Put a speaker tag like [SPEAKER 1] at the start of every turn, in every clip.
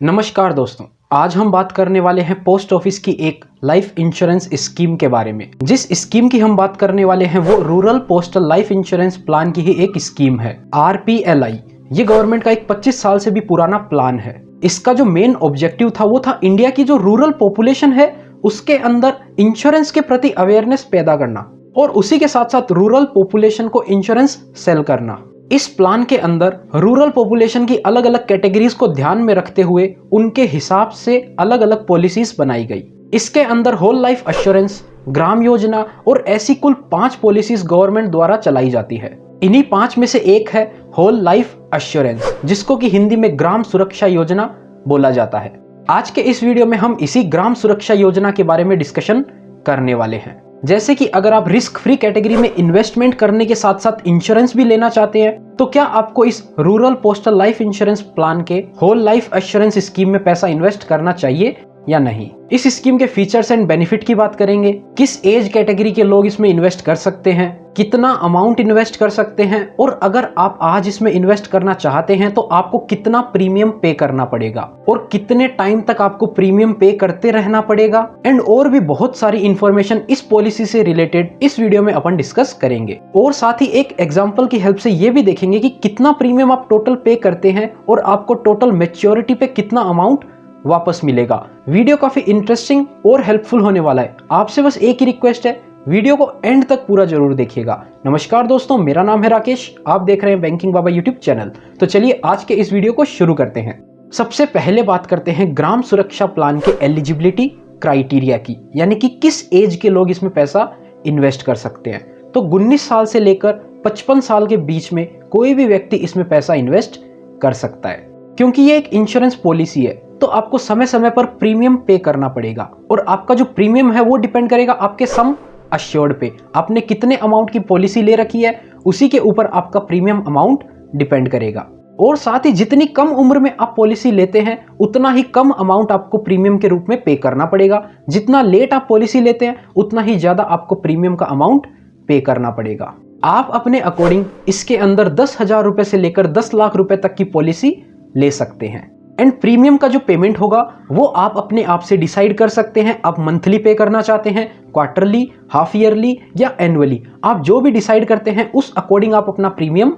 [SPEAKER 1] नमस्कार दोस्तों, आज हम बात करने वाले हैं पोस्ट ऑफिस की एक लाइफ इंश्योरेंस स्कीम के बारे में। जिस स्कीम की हम बात करने वाले हैं वो rural postal life insurance plan की ही एक स्कीम है, RPLI। ये गवर्नमेंट का एक 25 साल से भी पुराना प्लान है। इसका जो मेन ऑब्जेक्टिव था वो था इंडिया की जो रूरल पॉपुलेशन है उसके अंदर इंश्योरेंस के प्रति अवेयरनेस पैदा करना और उसी के साथ साथ रूरल पॉपुलेशन को इंश्योरेंस सेल करना। इस प्लान के अंदर रूरल पॉपुलेशन की अलग अलग कैटेगरीज को ध्यान में रखते हुए उनके हिसाब से अलग अलग पॉलिसीज बनाई गई। इसके अंदर whole life assurance, Gram Yojana और ऐसी कुल 5 पॉलिसीज गवर्नमेंट द्वारा चलाई जाती है। इन्हीं 5 में से एक है होल लाइफ एश्योरेंस, जिसको कि हिंदी में ग्राम सुरक्षा योजना बोला जाता है। आज के इस वीडियो में हम इसी ग्राम सुरक्षा योजना के बारे में डिस्कशन करने वाले हैं। जैसे कि अगर आप रिस्क फ्री कैटेगरी में इन्वेस्टमेंट करने के साथ साथ इंश्योरेंस भी लेना चाहते हैं तो क्या आपको इस rural postal life insurance plan के होल लाइफ एश्योरेंस स्कीम में पैसा इन्वेस्ट करना चाहिए या नहीं। इस स्कीम के फीचर्स एंड बेनिफिट की बात करेंगे, किस एज कैटेगरी के लोग इसमें इन्वेस्ट कर सकते हैं, कितना अमाउंट इन्वेस्ट कर सकते हैं और अगर आप आज इसमें इन्वेस्ट करना चाहते हैं तो आपको कितना प्रीमियम पे करना पड़ेगा और कितने टाइम तक आपको प्रीमियम पे करते रहना पड़ेगा एंड और भी बहुत सारी इंफॉर्मेशन इस पॉलिसी से रिलेटेड इस वीडियो में अपन डिस्कस करेंगे। और साथ ही एक एग्जांपल की हेल्प से ये भी देखेंगे कि कितना प्रीमियम आप टोटल पे करते हैं और आपको टोटल मैच्योरिटी पे कितना अमाउंट वापस मिलेगा। वीडियो काफी इंटरेस्टिंग और हेल्पफुल होने वाला है। आपसे बस एक ही रिक्वेस्ट है, वीडियो को एंड तक पूरा जरूर देखिएगा। नमस्कार दोस्तों, मेरा नाम है राकेश, आप देख रहे हैं बैंकिंग बाबा यूट्यूब चैनल। तो चलिए आज के इस वीडियो को शुरू करते हैं। सबसे पहले बात करते हैं ग्राम सुरक्षा प्लान के एलिजिबिलिटी क्राइटेरिया की, यानी कि किस एज के लोग इसमें पैसा इन्वेस्ट कर सकते हैं। तो 19 साल से लेकर 55 साल के बीच में कोई भी व्यक्ति इसमें पैसा इन्वेस्ट कर सकता है। क्योंकि ये एक इंश्योरेंस पॉलिसी है तो आपको समय समय पर प्रीमियम पे करना पड़ेगा और आपका जो प्रीमियम है वो डिपेंड करेगा आपके सम अश्योर्ड पे। आपने कितने अमाउंट की पॉलिसी ले रखी है उसी के ऊपर आपका प्रीमियम अमाउंट डिपेंड करेगा। और साथ ही जितनी कम उम्र में आप पॉलिसी लेते हैं उतना ही कम अमाउंट आपको प्रीमियम के रूप में पे करना पड़ेगा। जितना लेट आप पॉलिसी लेते हैं उतना ही ज्यादा आपको प्रीमियम का अमाउंट पे करना पड़ेगा। आप अपने अकॉर्डिंग इसके अंदर 10,000 रुपए से लेकर 10 लाख रुपए तक की पॉलिसी ले सकते हैं एंड प्रीमियम का जो पेमेंट होगा वो आप अपने आप से डिसाइड कर सकते हैं। आप मंथली पे करना चाहते हैं, क्वार्टरली, हाफ ईयरली या एनुअली, आप जो भी डिसाइड करते हैं उस अकॉर्डिंग आप अपना प्रीमियम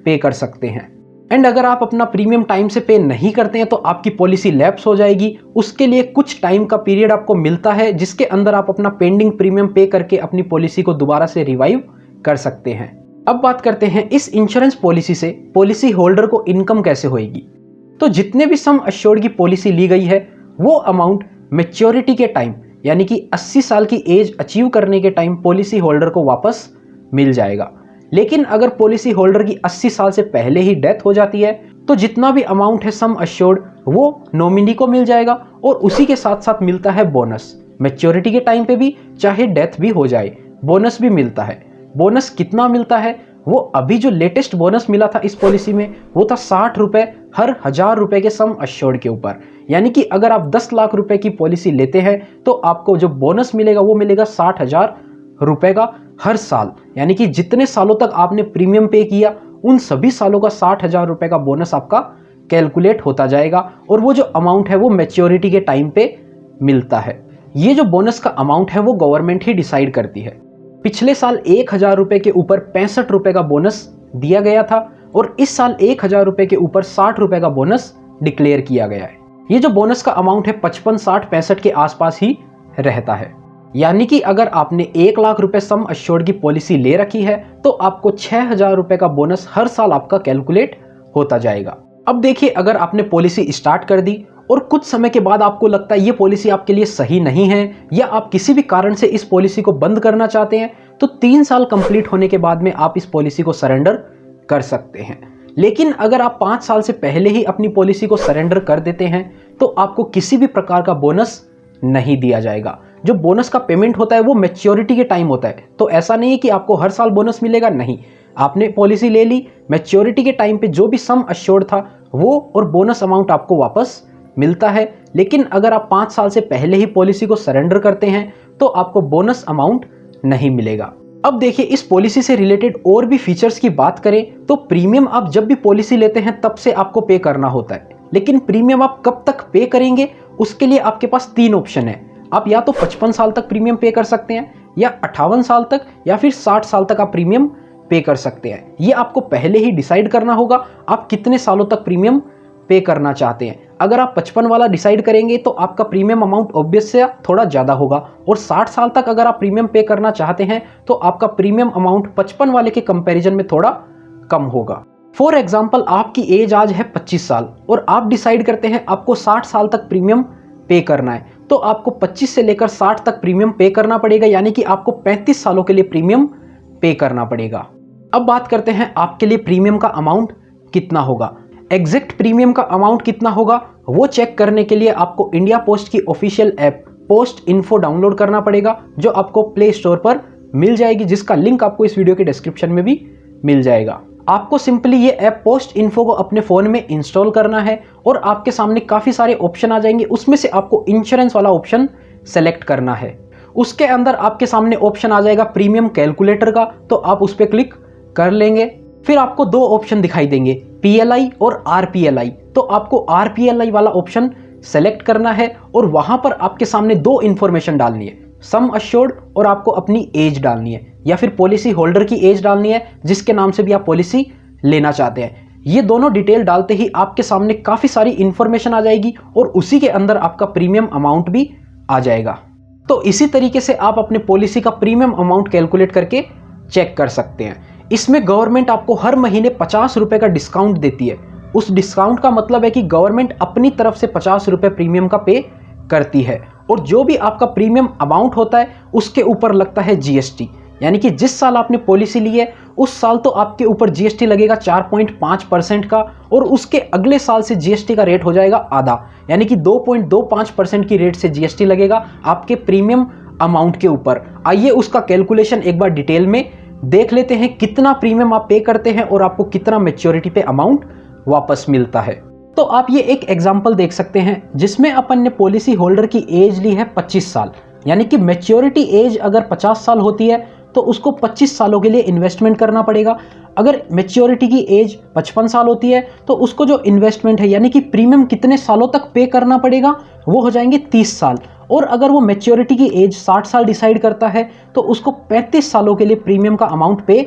[SPEAKER 1] पे कर सकते हैं। एंड अगर आप अपना प्रीमियम टाइम से पे नहीं करते हैं तो आपकी पॉलिसी लैप्स हो जाएगी। उसके लिए कुछ टाइम का पीरियड आपको मिलता है जिसके अंदर आप अपना पेंडिंग प्रीमियम पे करके अपनी पॉलिसी को दोबारा से रिवाइव कर सकते हैं। अब बात करते हैं इस इंश्योरेंस पॉलिसी से पॉलिसी होल्डर को इनकम कैसे होएगी। तो जितने भी सम अश्योर्ड की पॉलिसी ली गई है वो अमाउंट मैच्योरिटी के टाइम यानी कि 80 साल की एज अचीव करने के टाइम पॉलिसी होल्डर को वापस मिल जाएगा। लेकिन अगर पॉलिसी होल्डर की 80 साल से पहले ही डेथ हो जाती है तो जितना भी अमाउंट है सम अश्योर्ड वो नॉमिनी को मिल जाएगा और उसी के साथ साथ मिलता है बोनस। मैच्योरिटी के टाइम पे भी चाहे डेथ भी हो जाए बोनस भी मिलता है। बोनस कितना मिलता है वो अभी जो लेटेस्ट बोनस मिला था इस पॉलिसी में वो था 60 रुपए हर 1000 रुपए के सम अश्योर्ड के ऊपर। यानी कि अगर आप 10 लाख रुपए की पॉलिसी लेते हैं तो आपको जो बोनस मिलेगा वो मिलेगा 60,000 रुपए का हर साल। यानी कि जितने सालों तक आपने प्रीमियम पे किया उन सभी सालों का 60,000 रुपए का बोनस आपका कैलकुलेट होता जाएगा और वो जो अमाउंट है वो मैच्योरिटी के टाइम पे मिलता है। ये जो बोनस का अमाउंट है वो गवर्नमेंट ही डिसाइड करती है। पिछले साल 1,000 रुपए के ऊपर 65 रुपए का बोनस दिया गया था और इस साल 1,000 रुपए के ऊपर 60 रुपए का बोनस डिक्लेयर किया गया है। ये जो बोनस का अमाउंट है 55, 60, 65 के आसपास ही रहता है। यानी कि अगर आपने 1 लाख रुपए सम अश्योर्ड की पॉलिसी ले रखी है तो आपको 6,000 रुपए का बोनस हर साल आपका कैलकुलेट होता जाएगा। अब देखिए, अगर आपने पॉलिसी स्टार्ट कर दी और कुछ समय के बाद आपको लगता है ये पॉलिसी आपके लिए सही नहीं है या आप किसी भी कारण से इस पॉलिसी को बंद करना चाहते हैं तो 3 साल कंप्लीट होने के बाद में आप इस पॉलिसी को सरेंडर कर सकते हैं। लेकिन अगर आप 5 साल से पहले ही अपनी पॉलिसी को सरेंडर कर देते हैं तो आपको किसी भी प्रकार का बोनस नहीं दिया जाएगा। जो बोनस का पेमेंट होता है वो मैच्योरिटी के टाइम होता है। तो ऐसा नहीं है कि आपको हर साल बोनस मिलेगा, नहीं। आपने पॉलिसी ले ली, मैच्योरिटी के टाइम पे जो भी सम अश्योर्ड था वो और बोनस अमाउंट आपको वापस मिलता है। लेकिन अगर आप 5 साल से पहले ही पॉलिसी को सरेंडर करते हैं तो आपको बोनस अमाउंट नहीं मिलेगा। अब देखिए, इस पॉलिसी से रिलेटेड और भी फीचर्स की बात करें तो प्रीमियम आप जब भी पॉलिसी लेते हैं तब से आपको पे करना होता है। लेकिन प्रीमियम आप कब तक पे करेंगे उसके लिए आपके पास 3 ऑप्शन है। आप या तो 55 साल तक प्रीमियम पे कर सकते हैं, या 58 साल तक, या फिर 60 साल तक आप प्रीमियम पे कर सकते हैं। ये आपको पहले ही डिसाइड करना होगा आप कितने सालों तक प्रीमियम पे करना चाहते हैं। अगर आप 55 वाला डिसाइड करेंगे तो आपका प्रीमियम अमाउंट ऑब्वियस से थोड़ा ज़्यादा होगा, और 60 साल तक अगर आप प्रीमियम पे करना चाहते हैं तो आपका प्रीमियम अमाउंट 55 वाले के कंपैरिजन में थोड़ा कम होगा। फॉर एग्जाम्पल, आपकी एज आज है 25 साल और आप डिसाइड करते हैं आपको 60 साल तक प्रीमियम पे करना है, तो आपको 25 से लेकर 60 तक प्रीमियम पे करना पड़ेगा, यानी कि आपको 35 सालों के लिए प्रीमियम पे करना पड़ेगा। अब बात करते हैं आपके लिए प्रीमियम का अमाउंट कितना होगा। एग्जैक्ट प्रीमियम का अमाउंट कितना होगा वो चेक करने के लिए आपको इंडिया पोस्ट की official app post info download करना पड़ेगा, जो आपको प्ले स्टोर पर मिल जाएगी, जिसका लिंक आपको इस वीडियो के डिस्क्रिप्शन में भी मिल जाएगा। आपको सिंपली ये ऐप पोस्ट इन्फो को अपने फ़ोन में इंस्टॉल करना है और आपके सामने काफ़ी सारे ऑप्शन आ जाएंगे। उसमें से आपको इंश्योरेंस वाला ऑप्शन सेलेक्ट करना है। उसके अंदर आपके सामने ऑप्शन आ जाएगा प्रीमियम कैलकुलेटर का, तो आप उस पर क्लिक कर लेंगे। फिर आपको 2 ऑप्शन दिखाई देंगे, PLI और RPLI। तो आपको RPLI वाला ऑप्शन सेलेक्ट करना है और वहां पर आपके सामने 2 इंफॉर्मेशन डालनी है, सम अश्योर्ड और आपको अपनी एज डालनी है, या फिर पॉलिसी होल्डर की एज डालनी है जिसके नाम से भी आप पॉलिसी लेना चाहते हैं। ये दोनों डिटेल डालते ही आपके सामने काफ़ी सारी इंफॉर्मेशन आ जाएगी और उसी के अंदर आपका प्रीमियम अमाउंट भी आ जाएगा। तो इसी तरीके से आप अपने पॉलिसी का प्रीमियम अमाउंट कैलकुलेट करके चेक कर सकते हैं। इसमें गवर्नमेंट आपको हर महीने 50 रुपये का डिस्काउंट देती है। उस डिस्काउंट का मतलब है कि गवर्नमेंट अपनी तरफ से 50 रुपये प्रीमियम का पे करती है, और जो भी आपका प्रीमियम अमाउंट होता है उसके ऊपर लगता है GST, यानी कि जिस साल आपने पॉलिसी ली है उस साल तो आपके ऊपर GST लगेगा 4.5% का, और उसके अगले साल से GST का रेट हो जाएगा आधा, यानी कि 2.25% की रेट से GST लगेगा आपके प्रीमियम अमाउंट के ऊपर। आइए उसका कैलकुलेशन एक बार डिटेल में देख लेते हैं, कितना प्रीमियम आप पे करते हैं और आपको कितना मैच्योरिटी पे अमाउंट वापस मिलता है। तो आप ये एक एग्जांपल देख सकते हैं जिसमें अपन ने पॉलिसी होल्डर की एज ली है 25 साल, यानी कि मैच्योरिटी एज अगर 50 साल होती है तो उसको 25 सालों के लिए इन्वेस्टमेंट करना पड़ेगा। अगर मैच्योरिटी की एज 55 साल होती है तो उसको जो इन्वेस्टमेंट है, यानी कि प्रीमियम कितने सालों तक पे करना पड़ेगा, वो हो जाएंगे 30 साल। और अगर वो मैच्योरिटी की एज 60 साल डिसाइड करता है तो उसको 35 सालों के लिए प्रीमियम का अमाउंट पे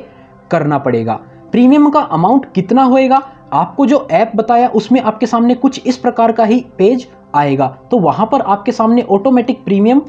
[SPEAKER 1] करना पड़ेगा। प्रीमियम का अमाउंट कितना होएगा, आपको जो ऐप बताया उसमें आपके सामने कुछ इस प्रकार का ही पेज आएगा, तो वहां पर आपके सामने ऑटोमेटिक प्रीमियम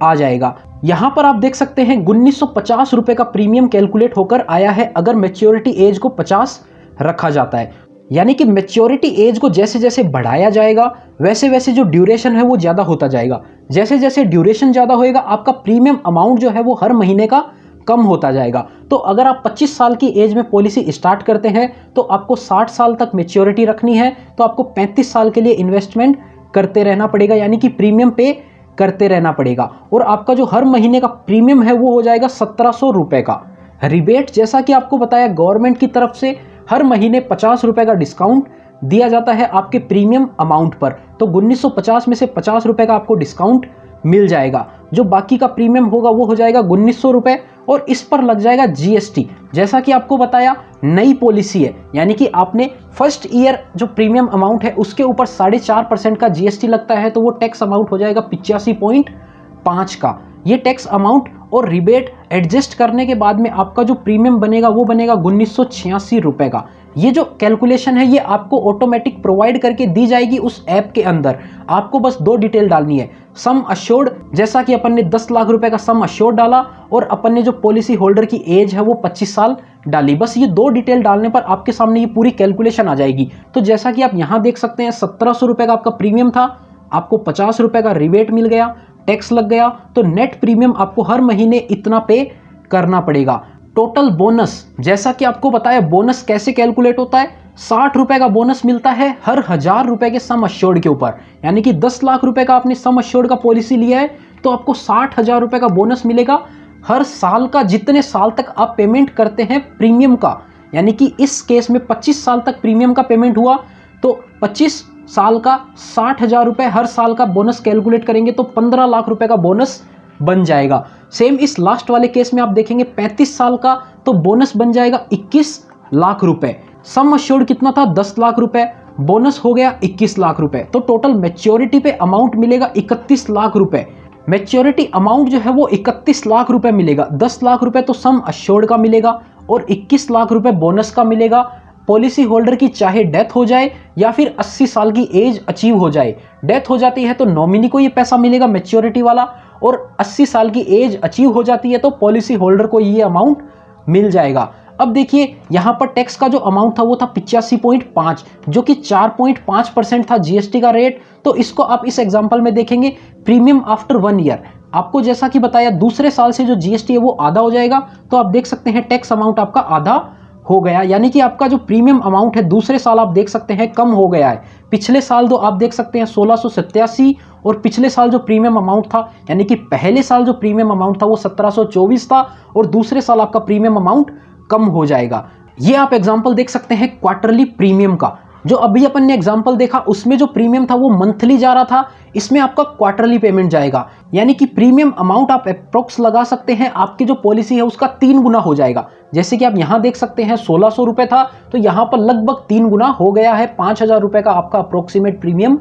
[SPEAKER 1] आ जाएगा। यहां पर आप देख सकते हैं 1950 रुपए का प्रीमियम कैलकुलेट होकर आया है अगर मैच्योरिटी एज को 50 रखा जाता है। यानी कि मैच्योरिटी एज को जैसे जैसे बढ़ाया जाएगा वैसे वैसे जो ड्यूरेशन है वो ज़्यादा होता जाएगा। जैसे जैसे ड्यूरेशन ज़्यादा होएगा आपका प्रीमियम अमाउंट जो है वो हर महीने का कम होता जाएगा। तो अगर आप 25 साल की एज में पॉलिसी स्टार्ट करते हैं तो आपको 60 साल तक मैच्योरिटी रखनी है, तो आपको 35 साल के लिए इन्वेस्टमेंट करते रहना पड़ेगा, यानी कि प्रीमियम पे करते रहना पड़ेगा। और आपका जो हर महीने का प्रीमियम है वो हो जाएगा 1700 रुपये का। रिबेट जैसा कि आपको बताया गवर्नमेंट की तरफ से हर महीने 50 रुपये का डिस्काउंट दिया जाता है आपके प्रीमियम अमाउंट पर, तो 1950 में से 50 रुपये का आपको डिस्काउंट मिल जाएगा। जो बाकी का प्रीमियम होगा वो हो जाएगा 1900 रुपये, और इस पर लग जाएगा GST। जैसा कि आपको बताया नई पॉलिसी है, यानी कि आपने फर्स्ट ईयर जो प्रीमियम अमाउंट है उसके ऊपर 4.5% का GST लगता है, तो वो टैक्स अमाउंट हो जाएगा 85.5 का। ये टैक्स अमाउंट और रिबेट एडजस्ट करने के बाद में आपका जो प्रीमियम बनेगा वो बनेगा 1986 रुपये का। ये जो कैलकुलेशन है ये आपको ऑटोमेटिक प्रोवाइड करके दी जाएगी उस ऐप के अंदर। आपको बस 2 डिटेल डालनी है, सम अश्योर्ड, जैसा कि अपन ने 10 लाख रुपए का सम अश्योर्ड डाला, और अपन ने जो पॉलिसी होल्डर की एज है वो 25 साल डाली। बस ये 2 डिटेल डालने पर आपके सामने ये पूरी कैलकुलेशन आ जाएगी। तो जैसा कि आप यहाँ देख सकते हैं 1700 रुपये का आपका प्रीमियम था, आपको 50 रुपये का रिबेट मिल गया, टैक्स लग गया, तो नेट प्रीमियम आपको हर महीने इतना पे करना पड़ेगा। टोटल बोनस, जैसा कि आपको बताया बोनस कैसे कैलकुलेट होता है, 60 रुपए का बोनस मिलता है हर 1000 रुपए के सम अश्योर्ड के ऊपर। यानी कि 10 लाख रुपए का आपने सम अश्योर्ड का पॉलिसी लिया है तो आपको 60,000 रुपए का बोनस मिलेगा हर साल का, जितने साल तक आप पेमेंट करते हैं प्रीमियम का। यानी कि इस केस में 25 साल तक प्रीमियम का पेमेंट हुआ तो 25 साल का 60,000 रुपए हर साल का बोनस कैलकुलेट करेंगे तो 15 लाख रुपए का बोनस बन जाएगा। सेम इस लास्ट वाले केस में आप देखेंगे 35 साल का तो बोनस बन जाएगा 21 लाख रुपए। सम अश्योर्ड कितना था, 10 लाख रुपए, बोनस हो गया 21 लाख रुपए, तो टोटल मैच्योरिटी पे अमाउंट मिलेगा 31 लाख रुपए। मैच्योरिटी अमाउंट जो है वो 31 लाख रुपए मिलेगा। 10 लाख रुपए तो सम अश्योर्ड का मिलेगा और 21 लाख रुपए बोनस का मिलेगा। पॉलिसी होल्डर की चाहे डेथ हो जाए या फिर 80 साल की एज अचीव हो जाए, डेथ हो जाती है तो नॉमिनी को ये पैसा मिलेगा मैच्योरिटी वाला, और 80 साल की एज अचीव हो जाती है तो पॉलिसी होल्डर को ये अमाउंट मिल जाएगा। अब देखिए यहाँ पर टैक्स का जो अमाउंट था वो था 85.5, जो कि 4.5% था जीएसटी का रेट। तो इसको आप इस एग्जांपल में देखेंगे प्रीमियम आफ्टर 1 ईयर, आपको जैसा कि बताया दूसरे साल से जो जीएसटी है वो आधा हो जाएगा। तो आप देख सकते हैं टैक्स अमाउंट आपका आधा हो गया, यानी कि आपका जो प्रीमियम अमाउंट है दूसरे साल आप देख सकते हैं कम हो गया है। पिछले साल तो आप देख सकते हैं 1687, और पिछले साल जो प्रीमियम अमाउंट था, यानी कि पहले साल जो प्रीमियम अमाउंट था वो 1724 था, और दूसरे साल आपका प्रीमियम अमाउंट कम हो जाएगा। ये आप एग्जांपल देख सकते हैं क्वार्टरली प्रीमियम का। जो अभी अपन ने एग्जांपल देखा उसमें जो प्रीमियम था वो मंथली जा रहा था, इसमें आपका क्वार्टरली पेमेंट जाएगा, यानी कि प्रीमियम अमाउंट आप अप्रोक्स लगा सकते हैं आपकी जो पॉलिसी है उसका 3 गुना हो जाएगा। जैसे कि आप यहां देख सकते हैं 1600 रुपए था, तो यहां पर लगभग 3 गुना हो गया है। 5000 रुपए का आपका अप्रोक्सीमेट प्रीमियम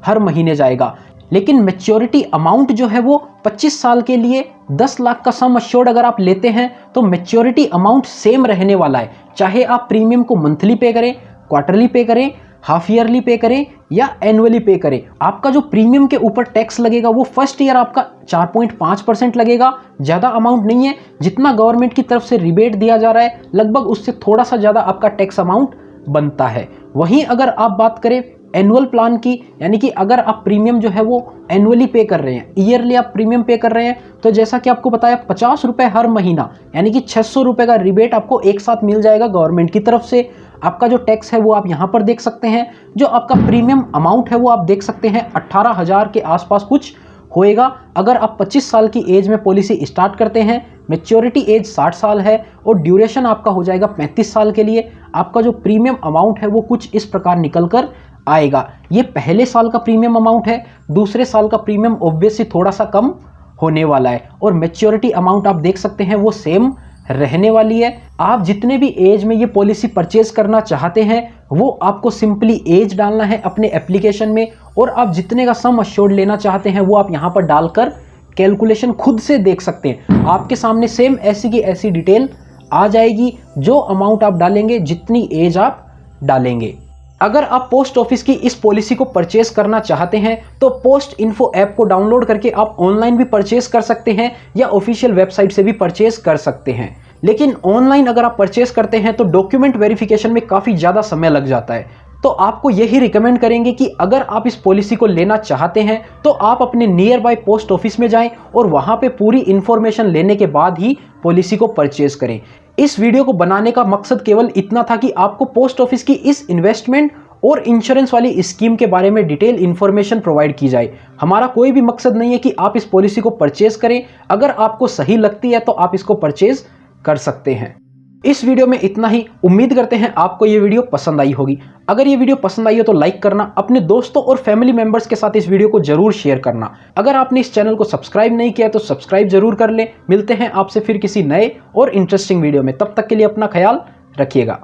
[SPEAKER 1] हर महीने जाएगा। लेकिन मैच्योरिटी अमाउंट जो है वो 25 साल के लिए 10 लाख का सम अश्योर्ड अगर आप लेते हैं तो मैच्योरिटी अमाउंट सेम रहने वाला है, चाहे आप प्रीमियम को मंथली पे करें, क्वार्टरली पे करें, हाफ ईयरली पे करें या एनुअली पे करें। आपका जो प्रीमियम के ऊपर टैक्स लगेगा वो फर्स्ट ईयर आपका 4.5% लगेगा। ज़्यादा अमाउंट नहीं है, जितना गवर्नमेंट की तरफ से रिबेट दिया जा रहा है लगभग उससे थोड़ा सा ज़्यादा आपका टैक्स अमाउंट बनता है। वहीं अगर आप बात करें एनुअल प्लान की, यानी कि अगर आप प्रीमियम जो है वो एनुअली पे कर रहे हैं, ईयरली आप प्रीमियम पे कर रहे हैं, तो जैसा कि आपको बताया 50 रुपये हर महीना, यानी कि 600 रुपये का रिबेट आपको एक साथ मिल जाएगा गवर्नमेंट की तरफ से। आपका जो टैक्स है वो आप यहाँ पर देख सकते हैं। जो आपका प्रीमियम अमाउंट है वो आप देख सकते हैं 18,000 के आसपास कुछ होएगा। अगर आप 25 साल की एज में पॉलिसी स्टार्ट करते हैं, मैच्योरिटी एज 60 साल है और ड्यूरेशन आपका हो जाएगा 35 साल के लिए, आपका जो प्रीमियम अमाउंट है वो कुछ इस प्रकार निकल कर आएगा। ये पहले साल का प्रीमियम अमाउंट है, दूसरे साल का प्रीमियम ऑब्वियसली थोड़ा सा कम होने वाला है, और मैच्योरिटी अमाउंट आप देख सकते हैं वो सेम रहने वाली है। आप जितने भी एज में ये पॉलिसी परचेज करना चाहते हैं वो आपको सिंपली एज डालना है अपने एप्लीकेशन में, और आप जितने का सम अश्योर्ड लेना चाहते हैं वो आप यहाँ पर डालकर कैलकुलेशन खुद से देख सकते हैं। आपके सामने सेम ऐसी की ऐसी डिटेल आ जाएगी, जो अमाउंट आप डालेंगे, जितनी एज आप डालेंगे। अगर आप पोस्ट ऑफिस की इस पॉलिसी को परचेस करना चाहते हैं तो पोस्ट इन्फो ऐप को डाउनलोड करके आप ऑनलाइन भी परचेस कर सकते हैं या ऑफिशियल वेबसाइट से भी परचेस कर सकते हैं। लेकिन ऑनलाइन अगर आप परचेस करते हैं तो डॉक्यूमेंट वेरिफिकेशन में काफ़ी ज़्यादा समय लग जाता है। तो आपको यही रिकमेंड करेंगे कि अगर आप इस पॉलिसी को लेना चाहते हैं तो आप अपने नियर बाय पोस्ट ऑफिस में जाएं और वहां पे पूरी इंफॉर्मेशन लेने के बाद ही पॉलिसी को परचेज करें। इस वीडियो को बनाने का मकसद केवल इतना था कि आपको पोस्ट ऑफिस की इस इन्वेस्टमेंट और इंश्योरेंस वाली स्कीम के बारे में डिटेल इंफॉर्मेशन प्रोवाइड की जाए। हमारा कोई भी मकसद नहीं है कि आप इस पॉलिसी को परचेज करें। अगर आपको सही लगती है तो आप इसको परचेज कर सकते हैं। इस वीडियो में इतना ही। उम्मीद करते हैं आपको ये वीडियो पसंद आई होगी। अगर ये वीडियो पसंद आई हो तो लाइक करना, अपने दोस्तों और फैमिली मेंबर्स के साथ इस वीडियो को जरूर शेयर करना। अगर आपने इस चैनल को सब्सक्राइब नहीं किया तो सब्सक्राइब जरूर कर लें। मिलते हैं आपसे फिर किसी नए और इंटरेस्टिंग वीडियो में, तब तक के लिए अपना ख्याल रखिएगा।